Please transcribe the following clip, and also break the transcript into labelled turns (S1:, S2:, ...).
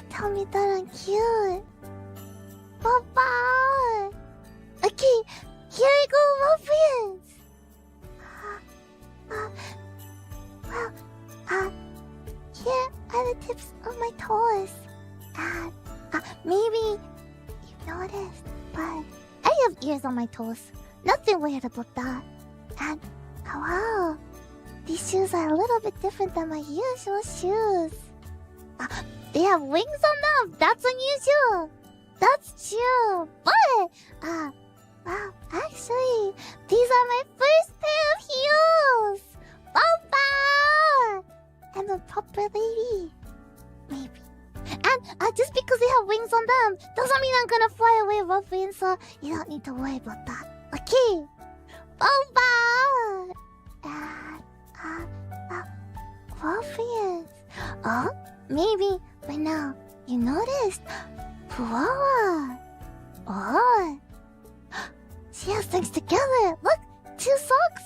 S1: tell me that I'm cute. Bye-bye. Okay, here I go, Ruffians. Here are the tips of my toes. Maybe you noticed, but I have ears on my toes. Nothing weird about that. And, wow, these shoes are a little bit different than my usual shoes. They have wings on them. That's unusual. That's true. But, wow, actually, these are my first pair of heels. Baba! I'm a proper lady. Maybe. And just because they have wings on them doesn't mean I'm gonna fly away roughly, so you don't need to worry about that. Okay. Baba! Ruffians. Oh, maybe by now you noticed Fuwawa. Oh, she has things together. Look, two socks.